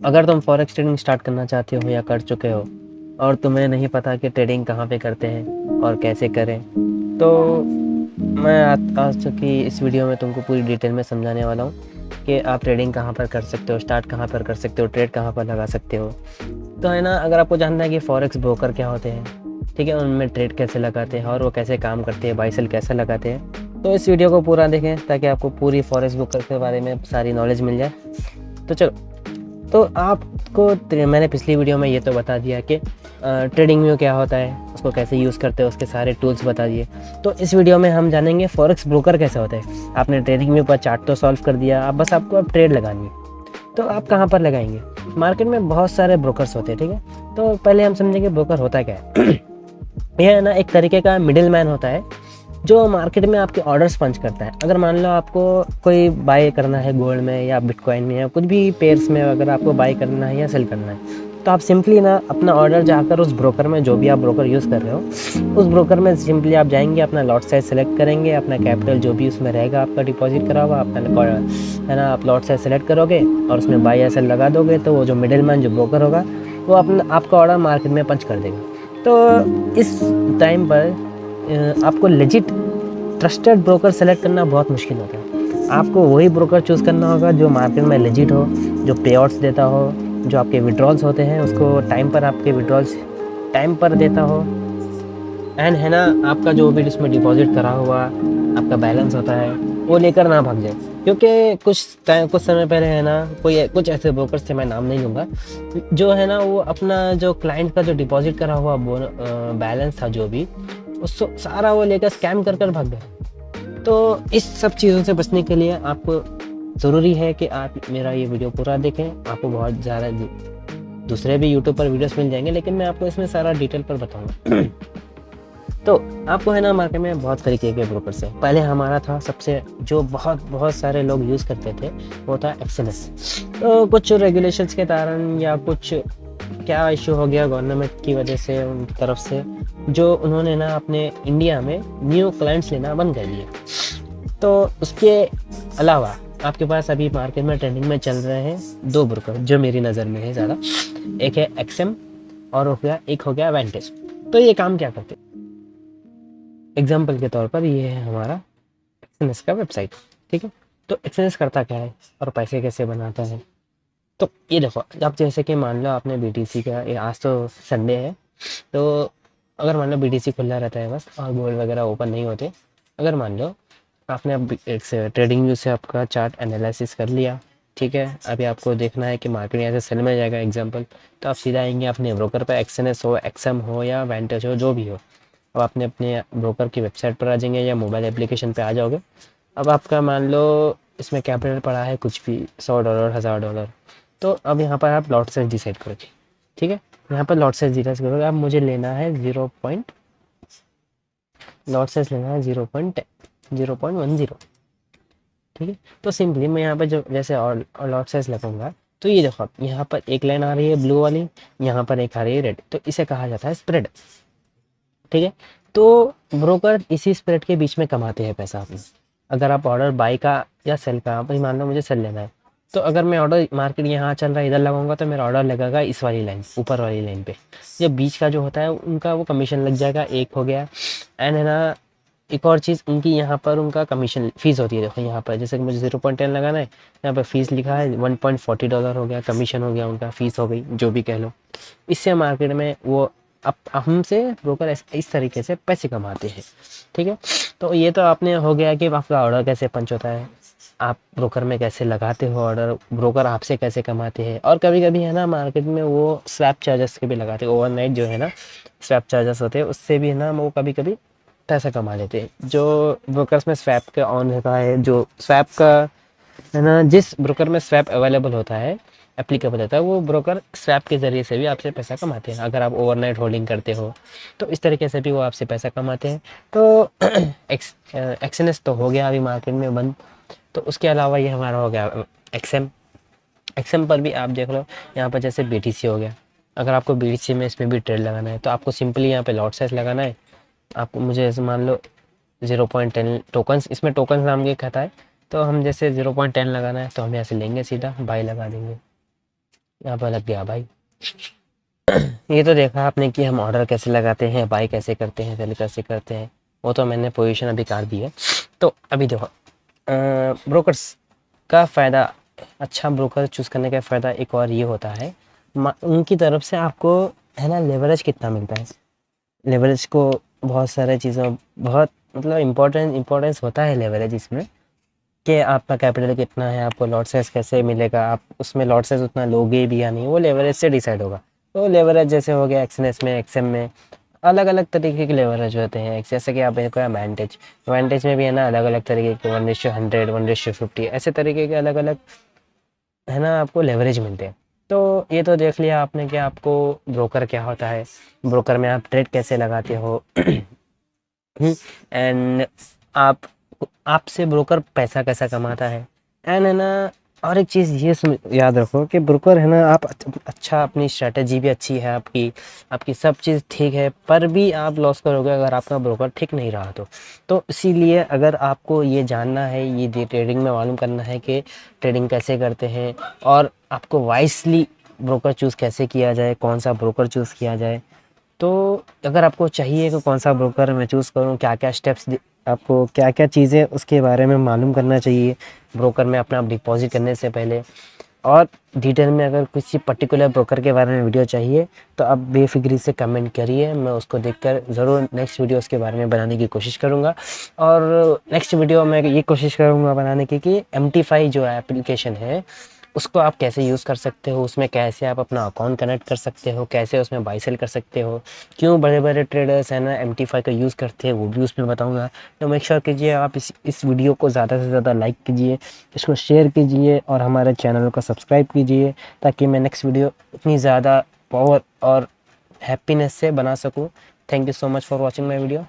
अगर तुम forex trading start करना चाहते हो या कर चुके हो और तुम्हें नहीं पता कि ट्रेडिंग कहाँ पे करते हैं और कैसे करें, तो मैं आज की इस वीडियो में तुमको पूरी डिटेल में समझाने वाला हूँ कि आप ट्रेडिंग कहाँ पर कर सकते हो, स्टार्ट कहाँ पर कर सकते हो, ट्रेड कहाँ पर लगा सकते हो। तो है ना, अगर आपको जानना है कि फॉरेक्स ब्रोकर क्या होते हैं, ठीक है, उनमें ट्रेड कैसे लगाते हैं और वो कैसे काम करते हैं, बाई सेल कैसे लगाते हैं, तो इस वीडियो को पूरा देखें ताकि आपको पूरी फॉरेक्स ब्रोकर के बारे में सारी नॉलेज मिल जाए। तो चलो, तो आपको मैंने पिछली वीडियो में ये तो बता दिया कि ट्रेडिंग व्यू क्या होता है, उसको कैसे यूज़ करते हैं, उसके सारे टूल्स बता दिए। तो इस वीडियो में हम जानेंगे फॉरेक्स ब्रोकर कैसे होता है। आपने ट्रेडिंग व्यू पर चार्ट तो सॉल्व कर दिया, अब बस आपको अब ट्रेड लगानी है। तो आप कहाँ पर लगाएंगे? मार्केट में बहुत सारे ब्रोकर्स होते हैं, ठीक है। तो पहले हम समझेंगे ब्रोकर होता क्या है। यह है ना, एक तरीके का मिडिल मैन होता है जो मार्केट में आपके ऑर्डर्स पंच करता है। अगर मान लो आपको कोई बाय करना है गोल्ड में या बिटकॉइन में या कुछ भी पेयर्स में, अगर आपको बाय करना है या सेल करना है, तो आप सिंपली ना अपना ऑर्डर जाकर उस ब्रोकर में, जो भी आप ब्रोकर यूज़ कर रहे हो, उस ब्रोकर में सिंपली आप जाएंगे, अपना लॉट साइज सेलेक्ट करेंगे, अपना कैपिटल जो भी उसमें रहेगा आपका डिपॉजिट करा हुआ, अपना है ना, आप लॉट साइज सेलेक्ट करोगे और उसमें बाय या सेल लगा दोगे, तो वो जो मिडिल मैन जो ब्रोकर होगा वो अपना आपका ऑर्डर मार्केट में पंच कर देगा। तो इस टाइम पर आपको लेजिट ट्रस्टेड ब्रोकर सेलेक्ट करना बहुत मुश्किल होता है। आपको वही ब्रोकर चूज़ करना होगा जो मार्केट में लेजिट हो, जो पे आउट्स देता हो, जो आपके विड्रॉल्स होते हैं उसको टाइम पर, आपके विड्रॉल्स टाइम पर देता हो, एंड है ना, आपका जो भी उसमें डिपॉजिट करा हुआ आपका बैलेंस होता है वो लेकर ना भाग जाए। क्योंकि कुछ समय पहले है ना, कुछ ऐसे ब्रोकर्स थे, मैं नाम नहीं लूँगा, जो है ना वो अपना जो क्लाइंट का जो डिपॉजिट करा हुआ बैलेंस था जो भी, उसको सारा वो लेकर स्कैम कर भाग गए। तो इस सब चीज़ों से बचने के लिए आपको ज़रूरी है कि आप मेरा ये वीडियो पूरा देखें। आपको बहुत ज़्यादा दूसरे भी यूट्यूब पर वीडियोस मिल जाएंगे, लेकिन मैं आपको इसमें सारा डिटेल पर बताऊंगा। तो आपको है ना, मार्केट में बहुत तरीके के ब्रोकर्स हैं। पहले हमारा था सबसे जो बहुत बहुत सारे लोग यूज़ करते थे, वो था एक्सएनएस। तो कुछ रेगुलेशंस के कारण या कुछ क्या इशू हो गया गवर्नमेंट की वजह से, उनकी तरफ से, जो उन्होंने ना अपने इंडिया में न्यू क्लाइंट्स लेना बंद कर दिया। तो उसके अलावा आपके पास अभी मार्केट में ट्रेंडिंग में चल रहे हैं दो ब्रोकर जो मेरी नज़र में है ज़्यादा। एक है एक्सएम और एक हो गया वेंटेज। तो ये काम क्या करते हैं? एग्जाम्पल के तौर पर ये है हमारा एक्सएनएस का वेबसाइट, ठीक है। तो एक्सएनएस करता क्या है और पैसे कैसे बनाता है? तो ये देखो, अब जैसे कि मान लो आपने बीटीसी का, आज तो संडे है, तो अगर मान लो बीटीसी खुला रहता है बस और गोल्ड वगैरह ओपन नहीं होते, अगर मान लो आपने अब एक से ट्रेडिंग व्यू से आपका चार्ट एनालिसिस कर लिया, ठीक है, अभी आपको देखना है कि मार्केट यहाँ से सेल में जाएगा एग्जांपल, तो आप सीधा आएंगे अपने ब्रोकर पर, एक्सएनएस हो, एक्सएम हो या वेंटेज हो, जो भी हो। अब आपने अपने ब्रोकर की वेबसाइट पर आ जाएंगे या मोबाइल एप्लीकेशन पे आ जाओगे। अब आपका मान लो इसमें कैपिटल पड़ा है कुछ भी, $100, $1000, तो अब यहाँ पर आप लॉट साइज डिसाइड करोगे, ठीक है। यहाँ पर लॉट साइज डिसाइड करोगे, अब मुझे लेना है लॉट साइज लेना है 0.10, ठीक है। तो सिंपली मैं यहाँ पर जो जैसे और लॉट साइज लगाऊंगा, तो ये देखो, यहाँ पर एक लाइन आ रही है ब्लू वाली, यहाँ पर एक आ रही है रेड, तो इसे कहा जाता है स्प्रेड, ठीक है। तो ब्रोकर इसी स्प्रेड के बीच में कमाते हैं पैसा अपना। अगर आप ऑर्डर बाई का या सेल का, भाई मान लो मुझे सेल लेना है, तो अगर मैं ऑर्डर मार्केट यहाँ चल रहा है इधर लगाऊंगा, तो मेरा ऑर्डर लगेगा इस वाली लाइन, ऊपर वाली लाइन पे। जो बीच का जो होता है उनका वो कमीशन लग जाएगा, एक हो गया। एंड है ना, एक और चीज़ उनकी यहाँ पर उनका कमीशन फीस होती है। देखो यहाँ पर जैसे कि मुझे 0.10 लगाना है, यहाँ पर फीस लिखा है $1.40 हो गया, कमीशन हो गया, उनका फीस हो गई, जो भी कह लो। इससे मार्केट में वो अब हमसे ब्रोकर इस तरीके से पैसे कमाते हैं, ठीक है। तो ये तो आपने हो गया कि आपका ऑर्डर कैसे पंच होता है, आप ब्रोकर में कैसे लगाते हो ऑर्डर, ब्रोकर आपसे कैसे कमाते हैं। और कभी कभी है ना, मार्केट में वो स्वैप चार्जेस के भी लगाते हैं, ओवरनाइट जो है ना स्वैप चार्जेस होते हैं, उससे भी है ना वो कभी कभी पैसा कमा लेते हैं। जो ब्रोकर्स में स्वैप का ऑन होता है, जो स्वैप का है ना, जिस ब्रोकर में स्वैप अवेलेबल होता है, एप्लीकेबल होता है, वो ब्रोकर स्वैप के ज़रिए से भी आपसे पैसा कमाते हैं। अगर आप ओवरनाइट होल्डिंग करते हो तो इस तरीके से भी वो आपसे पैसा कमाते हैं। तो एक्सएनएस तो हो गया अभी मार्केट में बंद। तो उसके अलावा ये हमारा हो गया एक्सएम। एक्सएम पर भी आप देख लो, यहाँ पर जैसे बीटीसी हो गया, अगर आपको बीटीसी में इसमें भी ट्रेड लगाना है, तो आपको सिंपली यहाँ पे लॉट साइज लगाना है। आपको मुझे ऐसे मान लो 0.10 टोकन्स, इसमें टोकन्स नाम के कहता है, तो हम जैसे 0.10 लगाना है, तो हम यहाँ से लेंगे, सीधा बाई लगा देंगे, यहाँ पर लग गया भाई। ये तो देखा आपने कि हम ऑर्डर कैसे लगाते हैं, बाई कैसे करते हैं, सेल कैसे करते हैं, वो तो मैंने पोजीशन अभी काट दी है। तो अभी देखो ब्रोकर्स का फ़ायदा, अच्छा ब्रोकर चूज़ करने का फ़ायदा एक और ये होता है, उनकी तरफ से आपको है ना लेवरेज कितना मिलता है। लेवरेज को बहुत सारे चीज़ों बहुत मतलब इम्पोर्टेंस होता है लेवरेज इसमें, कि आपका कैपिटल कितना है, आपको लॉट साइज़ कैसे मिलेगा, आप उसमें लॉट साइज़ उतना लोगे भी या नहीं, वो लेवरेज से डिसाइड होगा। तो लेवरेज जैसे हो गया एक्सएनएस में, एक्सएम में अलग अलग तरीके के लेवरेज होते हैं। जैसे कि आप देखो एडवांटेज, एडवांटेज में भी है ना अलग अलग तरीके के 1:100 1:50 ऐसे तरीके के अलग अलग है ना आपको लेवरेज मिलते हैं। तो ये तो देख लिया आपने कि आपको ब्रोकर क्या होता है, ब्रोकर में आप ट्रेड कैसे लगाते हो। एंड आप आपसे ब्रोकर पैसा कैसा कमाता है। एंड है ना और एक चीज़ ये याद रखो कि ब्रोकर है ना आप अच्छा अपनी स्ट्रैटेजी भी अच्छी है आपकी, आपकी सब चीज़ ठीक है, पर भी आप लॉस करोगे अगर आपका ब्रोकर ठीक नहीं रहा तो इसीलिए अगर आपको ये जानना है, ये ट्रेडिंग में मालूम करना है कि ट्रेडिंग कैसे करते हैं और आपको वाइसली ब्रोकर चूज़ कैसे किया जाए, कौन सा ब्रोकर चूज़ किया जाए, तो अगर आपको चाहिए कि कौन सा ब्रोकर मैं चूज़ करूँ, क्या-क्या स्टेप्स आपको क्या-क्या चीज़ें उसके बारे में मालूम करना चाहिए ब्रोकर में अपना डिपॉज़िट करने से पहले, और डिटेल में अगर किसी पर्टिकुलर ब्रोकर के बारे में वीडियो चाहिए तो आप बेफ़िक्री से कमेंट करिए, मैं उसको देखकर ज़रूर नेक्स्ट वीडियो उसके बारे में बनाने की कोशिश करूँगा। और नेक्स्ट वीडियो में ये कोशिश करूँगा बनाने की कि MT5 जो एप्लीकेशन है उसको आप कैसे यूज़ कर सकते हो, उसमें कैसे आप अपना अकाउंट कनेक्ट कर सकते हो, कैसे उसमें बाय सेल कर सकते हो, क्यों बड़े-बड़े ट्रेडर्स है ना MT5 का यूज़ करते हैं वो भी उसमें बताऊँगा। तो मेक श्योर कीजिए आप इस वीडियो को ज़्यादा से ज़्यादा लाइक कीजिए, इसको शेयर कीजिए और हमारे चैनल को सब्सक्राइब कीजिए, ताकि मैं नेक्स्ट वीडियो इतनी ज़्यादा पावर और हैप्पीनेस से बना सकूँ। Thank you so much for watching my video.